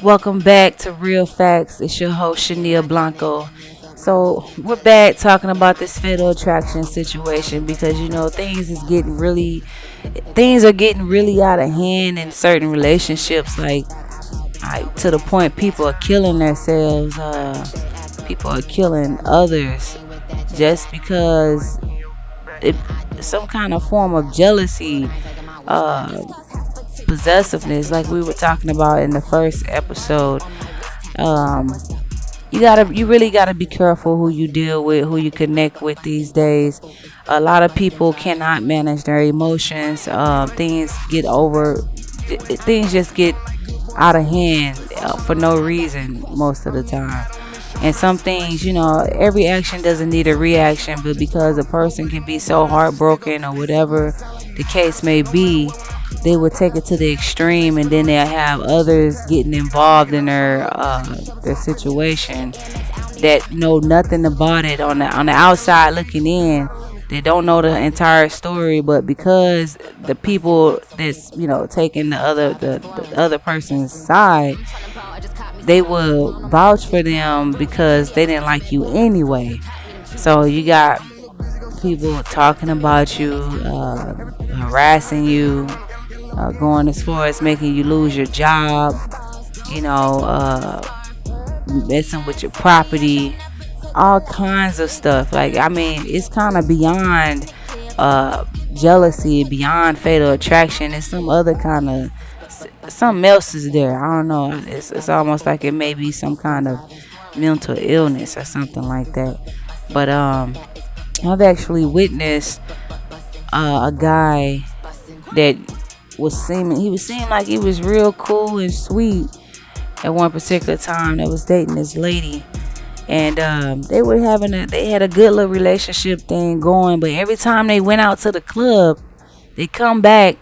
Welcome back to Real Facts. It's your host Shania Blanco. So we're back talking about this fatal attraction situation because things are getting really out of hand in certain relationships. Like to the point people are killing themselves. People are killing others just because it some kind of form of jealousy, uh, possessiveness, like we were talking about in the first episode. Um, you really gotta be careful who you deal with, who you connect with these days. A lot of people cannot manage their emotions. Things just get out of hand for no reason most of the time. And some things, every action doesn't need a reaction, but because a person can be so heartbroken or whatever the case may be, they will take it to the extreme, and then they'll have others getting involved in their situation that know nothing about it on the outside looking in. They don't know the entire story, but because the people that's taking the other person's side, they will vouch for them because they didn't like you anyway. So you got people talking about you, harassing you, going as far as making you lose your job, you know, uh, messing with your property, all kinds of stuff. Like, I mean, it's kind of beyond jealousy, beyond fatal attraction. It's some other kind of something else is there. I don't know. It's almost like it may be some kind of mental illness or something like that. But I've actually witnessed a guy that seeming like he was real cool and sweet at one particular time that was dating this lady, and they had a good little relationship thing going, but every time they went out to the club, they come back,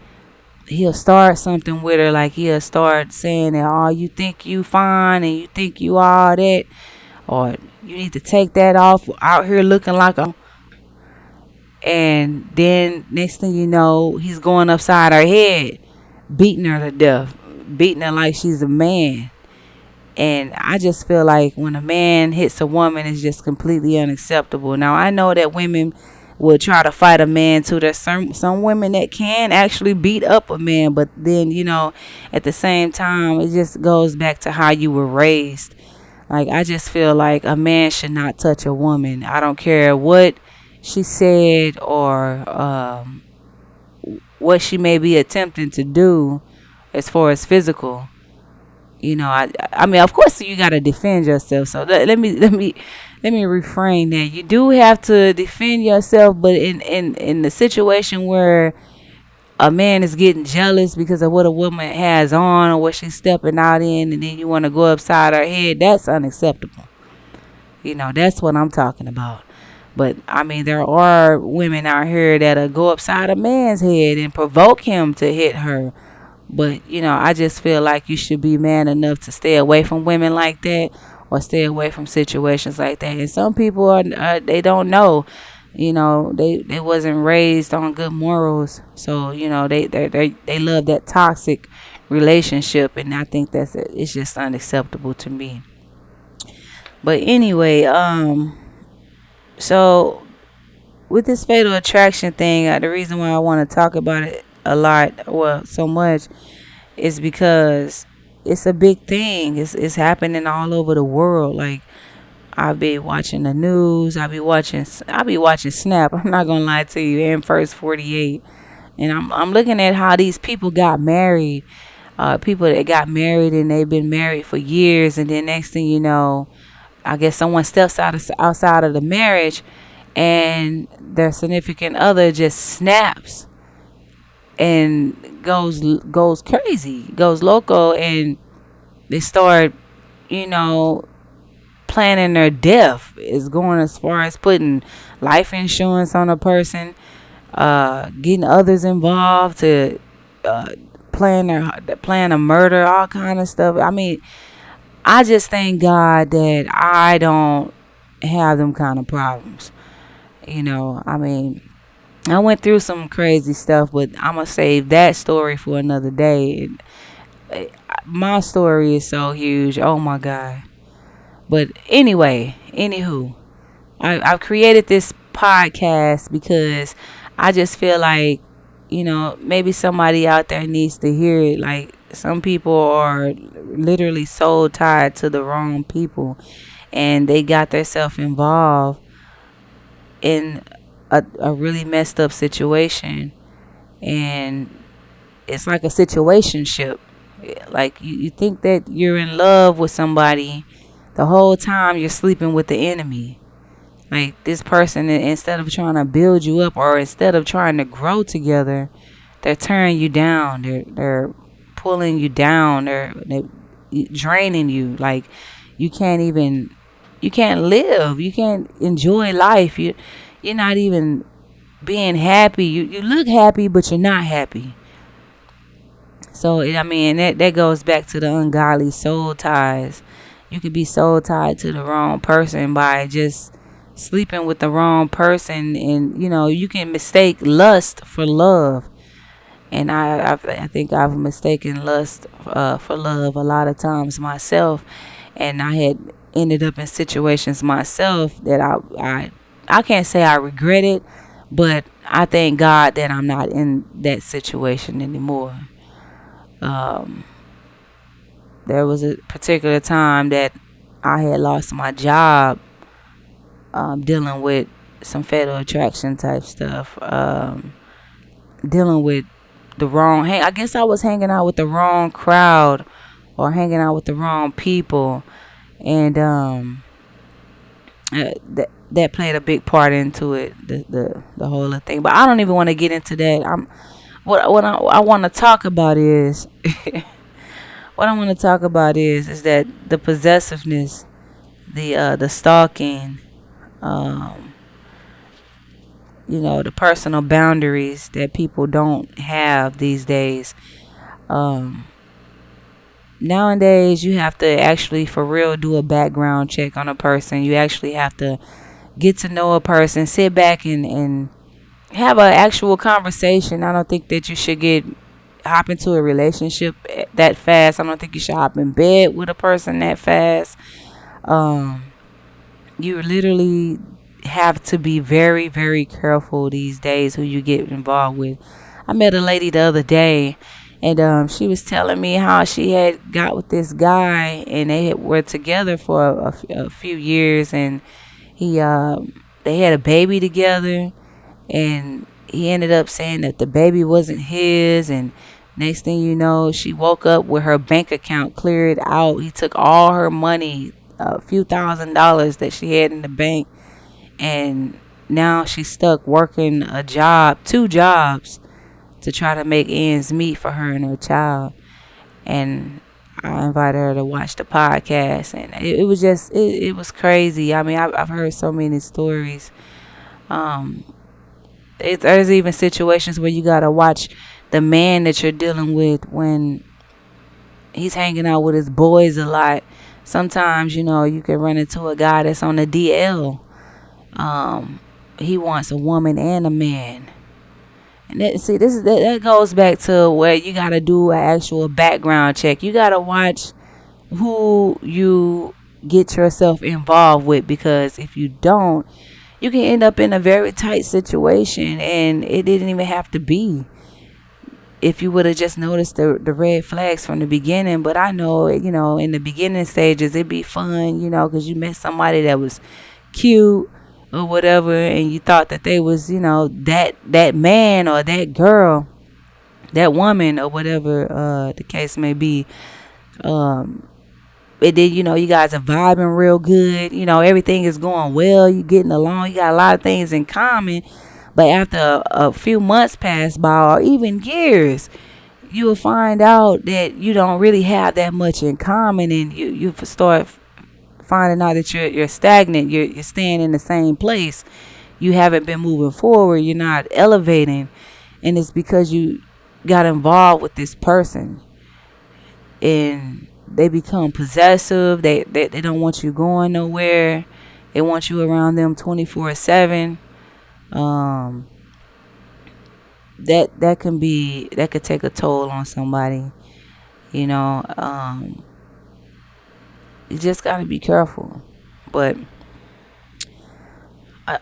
he'll start something with her, like he'll start saying that, oh, you think you fine and you think you all that, or you need to take that off out here looking like a. And then next thing you know, he's going upside her head, beating her to death, beating her like she's a man. And I just feel like when a man hits a woman, it's just completely unacceptable. Now, I know that women will try to fight a man too. There's some women that can actually beat up a man, but then, at the same time, it just goes back to how you were raised. Like, I just feel like a man should not touch a woman. I don't care what she said or what she may be attempting to do as far as physical. I mean, of course, you got to defend yourself. So let me refrain that. You do have to defend yourself, but in the situation where a man is getting jealous because of what a woman has on or what she's stepping out in, and then you want to go upside her head, that's unacceptable. That's what I'm talking about. But I mean, there are women out here that'll go upside a man's head and provoke him to hit her. But I just feel like you should be man enough to stay away from women like that, or stay away from situations like that. And some people they don't know. They wasn't raised on good morals, so they love that toxic relationship, and I think it's just unacceptable to me. But anyway, so with this fatal attraction thing, the reason why I want to talk about it a lot, well, so much, is because it's a big thing. It's happening all over the world. Like, I'll be watching the news. I'll be watching Snap. I'm not gonna lie to you. And First 48, and I'm looking at how these people got married. People that got married and they've been married for years, and then next thing you know, I guess someone steps outside of the marriage, and their significant other just snaps and goes crazy, goes loco, and they start, you know, planning their death. Is going as far as putting life insurance on a person, getting others involved to plan a murder, all kind of stuff. I mean, I just thank God that I don't have them kind of problems. I mean, I went through some crazy stuff, but I'm gonna save that story for another day. my story is so huge. Oh my God. But anyway, anywho, I've created this podcast because I just feel like, maybe somebody out there needs to hear it. Like, some people are literally so tied to the wrong people, and they got themselves involved in a really messed up situation. And it's like a situationship. Like, you think that you're in love with somebody, the whole time you're sleeping with the enemy. Like, this person, instead of trying to build you up, or instead of trying to grow together, they're tearing you down. They're pulling you down. They're draining you. Like, you can't live. You can't enjoy life. You're not even being happy. You look happy, but you're not happy. So, I mean, that goes back to the ungodly soul ties. You could be soul tied to the wrong person by just sleeping with the wrong person, and you can mistake lust for love. And I think I've mistaken lust for love a lot of times myself, and I had ended up in situations myself that I can't say I regret it, but I thank God that I'm not in that situation anymore. There was a particular time that I had lost my job, dealing with some fatal attraction type stuff, dealing with the wrong. Hey, I guess I was hanging out with the wrong crowd, or hanging out with the wrong people, and that played a big part into it, the whole thing. But I don't even want to get into that. What I want to talk about is what I want to talk about is that the possessiveness, the stalking, the personal boundaries that people don't have these days. Nowadays, you have to actually, for real, do a background check on a person. You actually have to get to know a person, sit back and have an actual conversation. I don't think that you should hop into a relationship that fast. I don't think you should hop in bed with a person that fast. You literally have to be very, very careful these days who you get involved with. I met a lady the other day, and she was telling me how she had got with this guy, and were together for a few years, and they had a baby together, and he ended up saying that the baby wasn't his, and next thing you know, she woke up with her bank account cleared out. He took all her money, a few $1,000s that she had in the bank, and now she's stuck working two jobs, to try to make ends meet for her and her child. And I invited her to watch the podcast, and it was just, it was crazy. I mean, I've heard so many stories. There's even situations where you gotta watch the man that you're dealing with when he's hanging out with his boys a lot. Sometimes, you can run into a guy that's on the DL. He wants a woman and a man. And that goes back to where you gotta do an actual background check. You gotta watch who you get yourself involved with, because if you don't, you can end up in a very tight situation, and it didn't even have to be. If you would have just noticed the red flags from the beginning. But I know, in the beginning stages, it'd be fun, because you met somebody that was cute or whatever, and you thought that they was, that man or that girl, that woman, or whatever the case may be. And then, you guys are vibing real good. Everything is going well. You're getting along. You got a lot of things in common. But after a few months pass by, or even years, you will find out that you don't really have that much in common, and you start finding out that you're stagnant. You're staying in the same place. You haven't been moving forward. You're not elevating, and it's because you got involved with this person, and they become possessive. They don't want you going nowhere. They want you around them 24/7. That could take a toll on somebody. You know, you just gotta be careful. But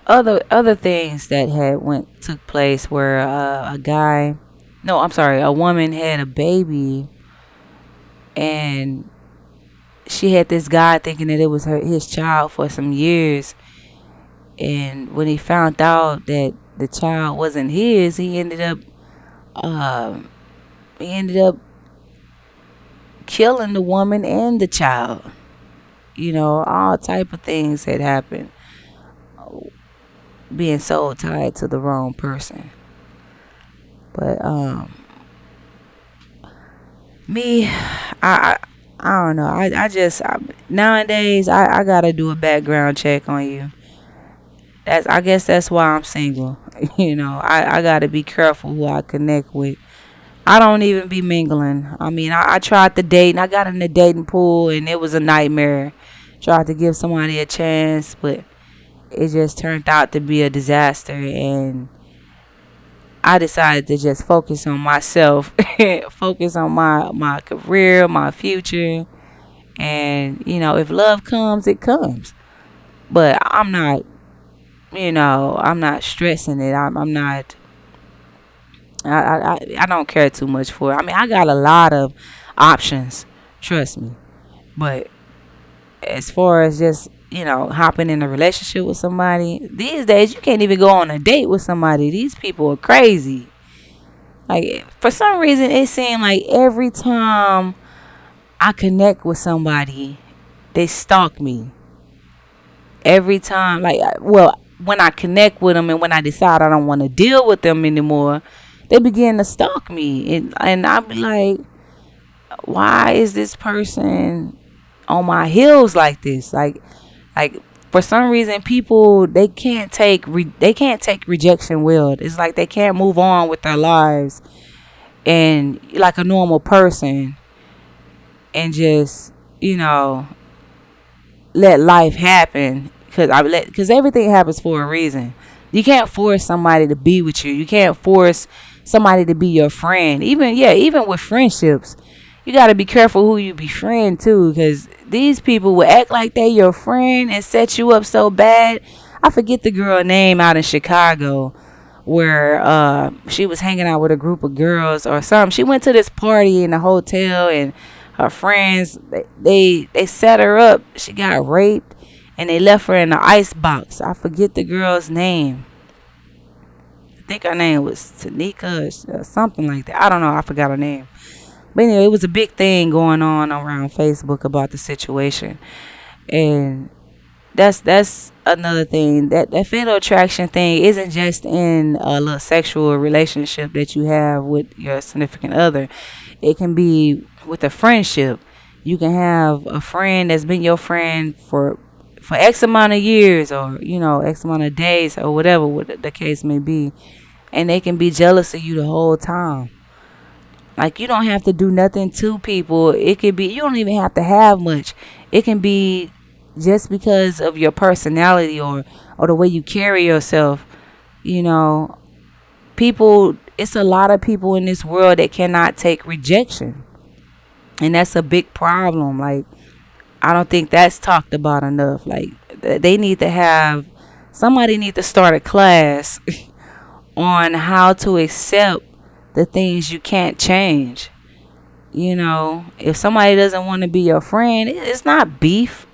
other things that had went took place where a guy, no, I'm sorry, a woman had a baby, and she had this guy thinking that it was his child for some years, and when he found out that the child wasn't his, uh, he ended up killing the woman and the child. You know, all type of things had happened, being so tied to the wrong person. But me, I don't know. Nowadays I gotta do a background check on you. I guess that's why I'm single. You know, I gotta be careful who I connect with. I don't even be mingling. I mean, I tried to date and I got in the dating pool and it was a nightmare. Tried to give somebody a chance, but it just turned out to be a disaster, and I decided to just focus on myself, focus on my career, my future, and you know, if love comes, it comes. But I'm not stressing it. I'm not. I don't care too much for it. I mean, I got a lot of options, trust me. But as far as just hopping in a relationship with somebody these days, you can't even go on a date with somebody. These people are crazy. Like, for some reason it seems like every time I connect with somebody, they stalk me. Every time, like, well, when I connect with them and when I decide I don't want to deal with them anymore, they begin to stalk me, and I be like, why is this person on my heels like this? Like, for some reason, people, they can't take rejection well. It's like they can't move on with their lives and like a normal person, and just let life happen, because everything happens for a reason. You can't force somebody to be with you. You can't force somebody to be your friend. Even with friendships, you got to be careful who you befriend too, because these people will act like they your friend and set you up so bad. I forget the girl name out in Chicago, where she was hanging out with a group of girls or something. She went to this party in the hotel, and her friends, they set her up. She got raped, and they left her in the ice box. I forget the girl's name. I think her name was Tanika or something like that. I don't know. I forgot her name. But anyway, it was a big thing going on around Facebook about the situation. And that's another thing. That fatal attraction thing isn't just in a little sexual relationship that you have with your significant other. It can be with a friendship. You can have a friend that's been your friend for X amount of years, or X amount of days, or whatever the case may be, and they can be jealous of you the whole time. Like, you don't have to do nothing to people. It could be, you don't even have to have much. It can be just because of your personality, or the way you carry yourself. People, it's a lot of people in this world that cannot take rejection. And that's a big problem. Like, I don't think that's talked about enough. Like, somebody need to start a class on how to accept the things you can't change. If somebody doesn't want to be your friend, it's not beef.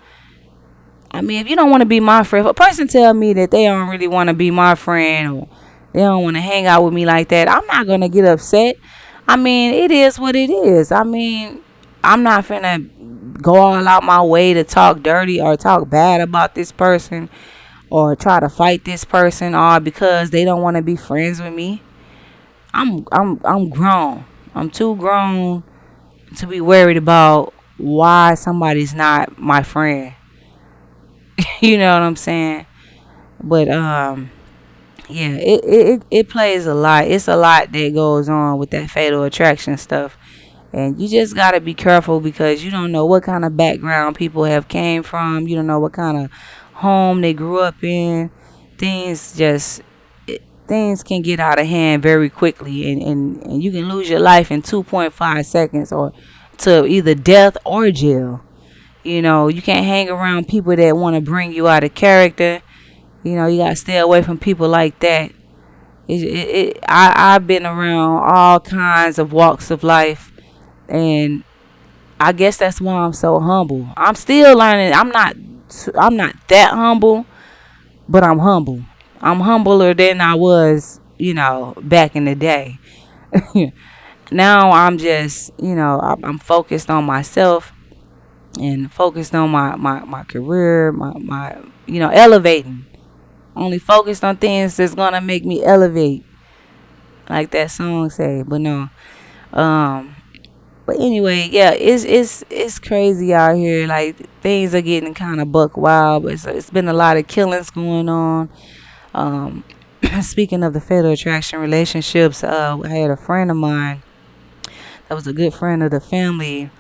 I mean, if you don't want to be my friend, if a person tell me that they don't really want to be my friend, or they don't want to hang out with me like that, I'm not going to get upset. I mean, it is what it is. I mean, I'm not finna go all out my way to talk dirty or talk bad about this person, or try to fight this person, all because they don't want to be friends with me. I'm grown. I'm too grown to be worried about why somebody's not my friend. You know what I'm saying? But yeah, it plays a lot. It's a lot that goes on with that fatal attraction stuff. And you just gotta be careful, because you don't know what kind of background people have came from. You don't know what kind of home they grew up in. Things can get out of hand very quickly, and you can lose your life in 2.5 seconds, or to either death or jail. You know, you can't hang around people that want to bring you out of character. You know, you gotta stay away from people like that. I've been around all kinds of walks of life, and I guess that's why I'm so humble. I'm still learning. I'm not that humble, but I'm humble. I'm humbler than I was, back in the day. Now I'm just, I'm focused on myself and focused on my career, elevating. Only focused on things that's gonna make me elevate, like that song say. But no, um, but anyway, yeah, it's crazy out here. Like things are getting kind of buck wild. But it's been a lot of killings going on. Um, Speaking of the fatal attraction relationships, I had a friend of mine that was a good friend of the family.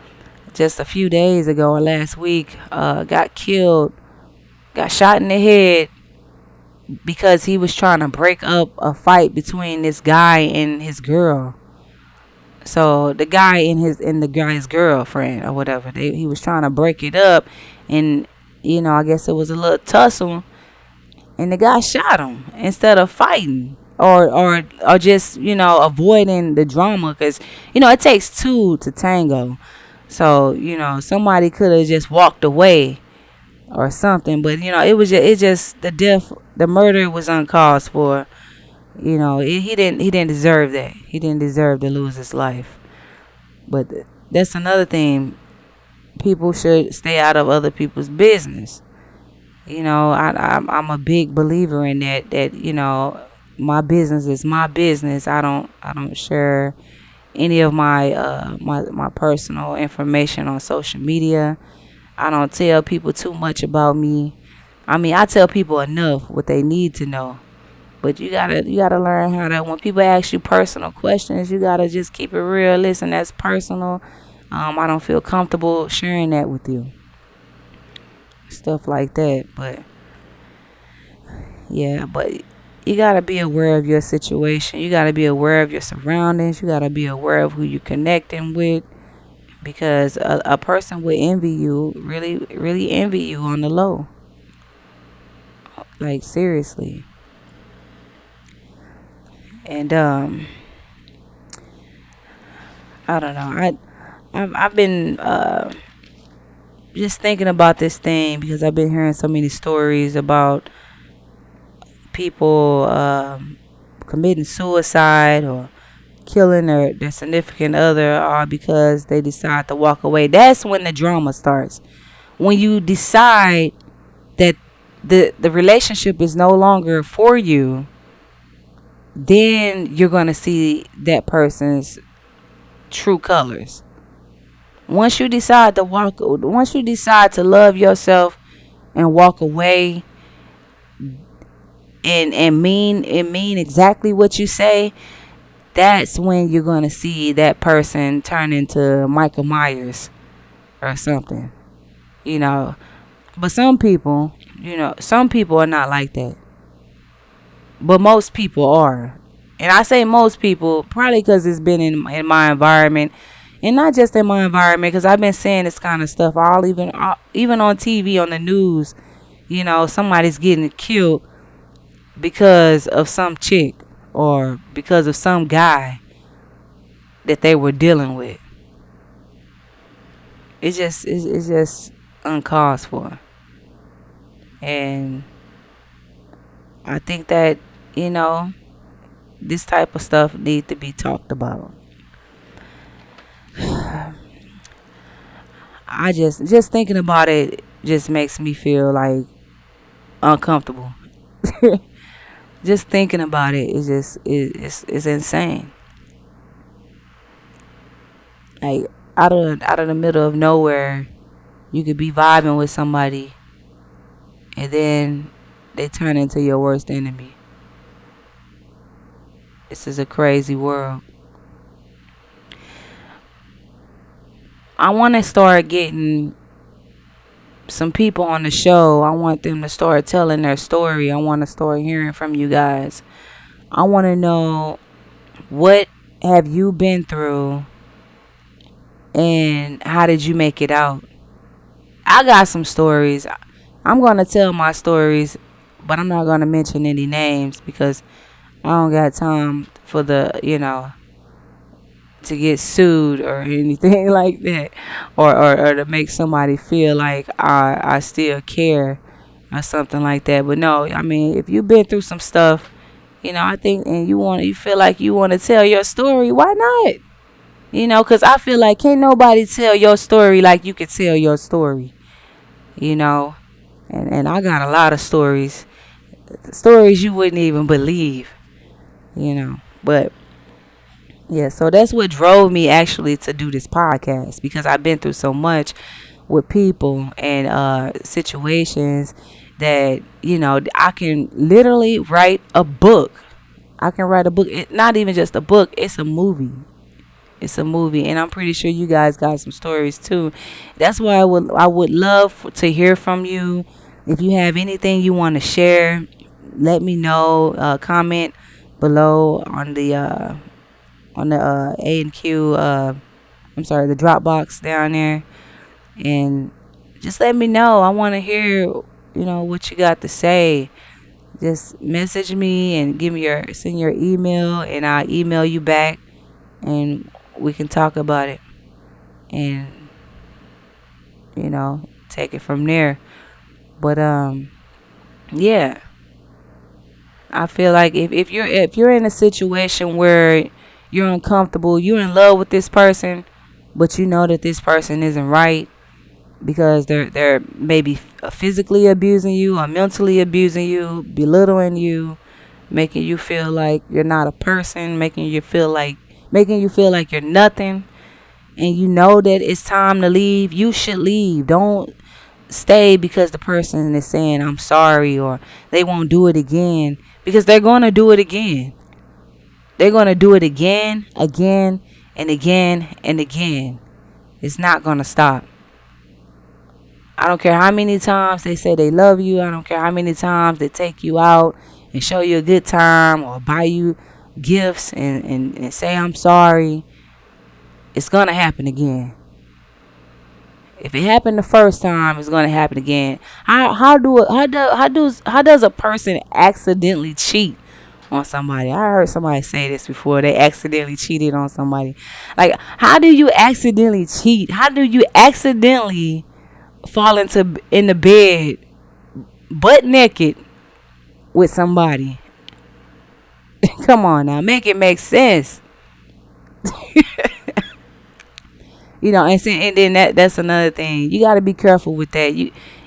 Just a few days ago or last week, got killed, got shot in the head because he was trying to break up a fight between this guy and his girl. So the guy and the guy's girlfriend or whatever, he was trying to break it up, and I guess it was a little tussle, and the guy shot him instead of fighting or just avoiding the drama, because it takes two to tango. So somebody could have just walked away or something, but it just the murder was uncalled for. He didn't deserve that. He didn't deserve to lose his life. But that's another thing. People should stay out of other people's business. I'm a big believer in that. That my business is my business. I don't share any of my personal information on social media. I don't tell people too much about me. I mean, I tell people enough what they need to know. But you gotta learn how to, when people ask you personal questions, you gotta just keep it real. Listen, that's personal. I don't feel comfortable sharing that with you. Stuff like that. But yeah, but you gotta be aware of your situation. You gotta be aware of your surroundings. You gotta be aware of who you're connecting with, because a person would envy you, really, really envy you on the low. Like seriously. And I don't know. I've been just thinking about this thing because I've been hearing so many stories about people committing suicide or killing their significant other, all because they decide to walk away. That's when the drama starts. When you decide that the relationship is no longer for you, then you're going to see that person's true colors. Once you decide to love yourself and walk away, and mean exactly what you say, that's when you're going to see that person turn into Michael Myers or something. You know, but some people are not like that. But most people are. And I say most people probably because it's been in my environment, and not just in my environment, because I've been saying this kind of stuff all even on TV, on the news. Somebody's getting killed because of some chick or because of some guy that they were dealing with. It's just uncalled for. And I think that, this type of stuff need to be talked about. I just thinking about it just makes me feel like uncomfortable. Just thinking about it is just it's insane. Like out of the middle of nowhere, you could be vibing with somebody, and then they turn into your worst enemy. This is a crazy world. I want to start getting some people on the show. I want them to start telling their story. I want to start hearing from you guys. I want to know, what have you been through And how did you make it out? I got some stories. I'm going to tell my stories, but I'm not going to mention any names because I don't got time for to get sued or anything like that, or to make somebody feel like I still care or something like that. But no, I mean, if you've been through some stuff, I think, and you feel like you want to tell your story, why not? Because I feel like can't nobody tell your story like you could tell your story, you know. And I got a lot of stories you wouldn't even believe, But yeah, so that's what drove me actually to do this podcast because I've been through so much with people and situations that I can literally write a book. I can write a book, not even just a book. It's a movie. It's a movie, and I'm pretty sure you guys got some stories too. That's why I would love to hear from you. If you have anything you want to share, let me know. Comment below on the A and Q. I'm sorry, the Dropbox down there, and just let me know. I want to hear what you got to say. Just message me and send your email, and I'll email you back, and we can talk about it, and take it from there. But yeah, I feel like if you're in a situation where you're uncomfortable, you're in love with this person, but you know that this person isn't right because they're maybe physically abusing you or mentally abusing you, belittling you, making you feel like you're not a person, making you feel like you're nothing, and you know that it's time to leave, you should leave. Don't stay because the person is saying I'm sorry or they won't do it again, because they're going to do it again. They're going to do it again, again, and again, and again. It's not going to stop. I don't care how many times they say they love you. I don't care how many times they take you out and show you a good time or buy you gifts and say I'm sorry. It's going to happen again. If it happened the first time, it's going to happen again. How does a person accidentally cheat on somebody? I heard somebody say this before. They accidentally cheated on somebody. Like, how do you accidentally cheat? How do you accidentally fall in the bed butt naked with somebody? Come on now, make it make sense. And then that's another thing. You got to be careful with that.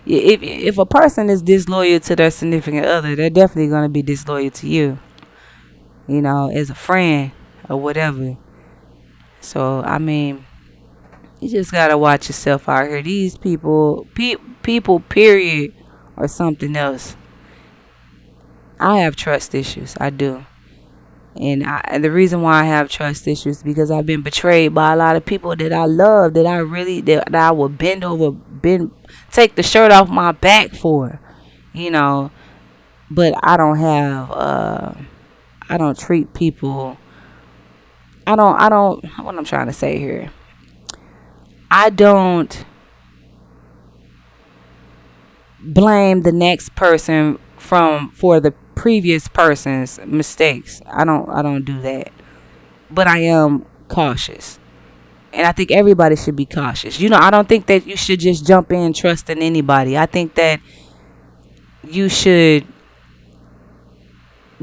If a person is disloyal to their significant other, they're definitely going to be disloyal to you, as a friend or whatever. So, I mean, you just got to watch yourself out here. These people, period, or something else. I have trust issues. I do. And the reason why I have trust issues is because I've been betrayed by a lot of people that I love, that I would take the shirt off my back for, But I don't treat people. What I'm trying to say here. I don't blame the next person for the previous person's mistakes. I don't do that. But I am cautious. And I think everybody should be cautious. I don't think that you should just jump in trusting anybody. I think that you should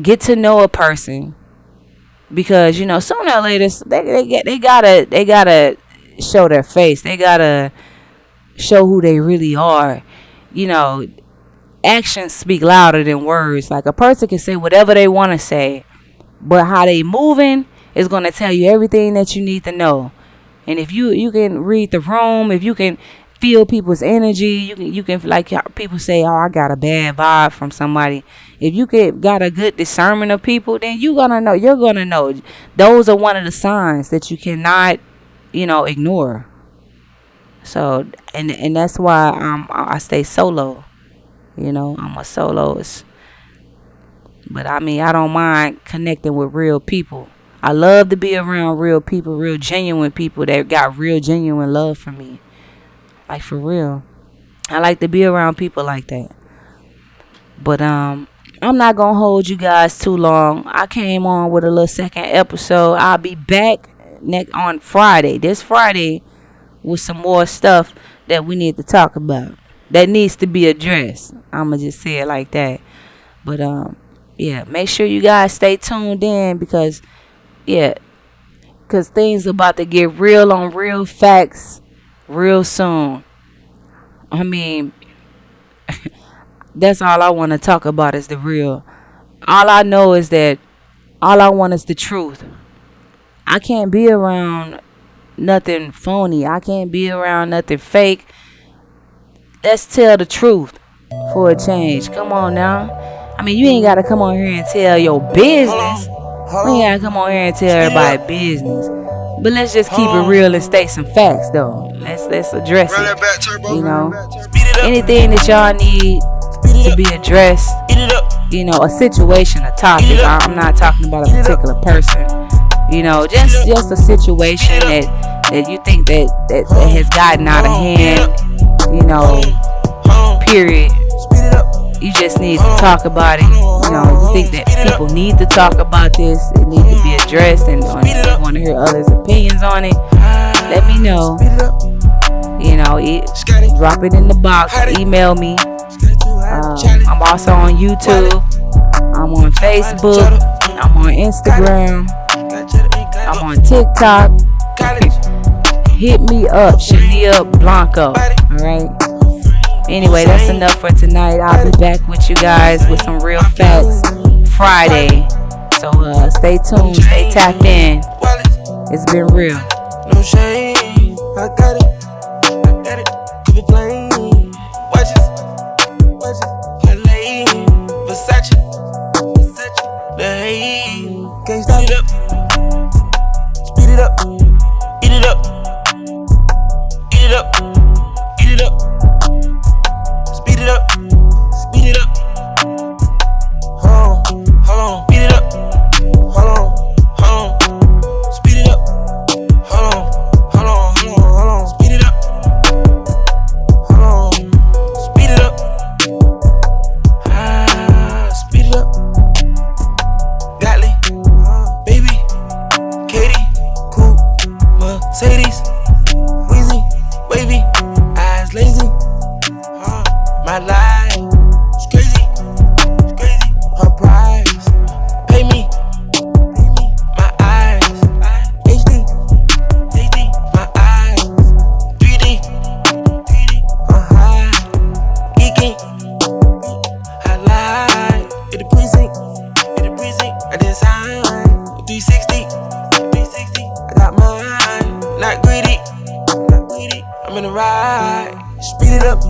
get to know a person, because sooner or later they gotta show their face. They gotta show who they really are. Actions speak louder than words. Like, a person can say whatever they want to say, but how they moving is going to tell you everything that you need to know. And if you can read the room, if you can feel people's energy, you can like how people say, oh, I got a bad vibe from somebody. If you got a good discernment of people, then you're gonna know. Those are one of the signs that you cannot ignore. So and that's why I stay solo. I'm a soloist. But I mean, I don't mind connecting with real people. I love to be around real people, real genuine people that got real genuine love for me. Like, for real. I like to be around people like that. But I'm not gonna hold you guys too long. I came on with a little second episode. I'll be back on Friday, this Friday, with some more stuff that we need to talk about, that needs to be addressed. I'ma just say it like that. But yeah, make sure you guys stay tuned in, because things about to get real on Real Facts real soon. I mean, that's all I want to talk about is the real. All I know is that all I want is the truth. I can't be around nothing phony. I can't be around nothing fake. Let's tell the truth for a change. Come on now. I mean, you ain't got to come on here and tell your business. We ain't got to come on here and tell everybody business. But let's just keep it real and state some facts, though. Let's address it. You know, anything that y'all need to be addressed. You know, a situation, a topic. I'm not talking about a particular person. You know, just a situation that you think that has gotten out of hand. You know, period. You just need to talk about it. You know, you think that people need to talk about this. It needs to be addressed, and if you want to hear others' opinions on it, let me know. You know, drop it in the box. Email me. I'm also on YouTube. I'm on Facebook. I'm on Instagram. I'm on TikTok. Hit me up, Shania Blanco. Alright. Anyway, that's enough for tonight. I'll be back with you guys with some Real Facts Friday. So stay tuned, stay tapped in. It's been real. No shame, I got it, keep it plain. Watch it, LA, Versace, the hate, can't stop it up, speed it up, eat it up, eat it up, eat it up, speed it up, speed it up. Hold on, speed it up, hold on, speed it up, hold on, speed it up, speed it up, speed it up. Gottlieb, baby, Katie, cool, Mercedes, Weezy, wavy, eyes lazy. My life is crazy, her price, pay me, my eyes, HD, my eyes, 3D, high, geeking, I lie, in the precinct, I did sign, 360, I got mine, not greedy, I'm in a ride, speed it up.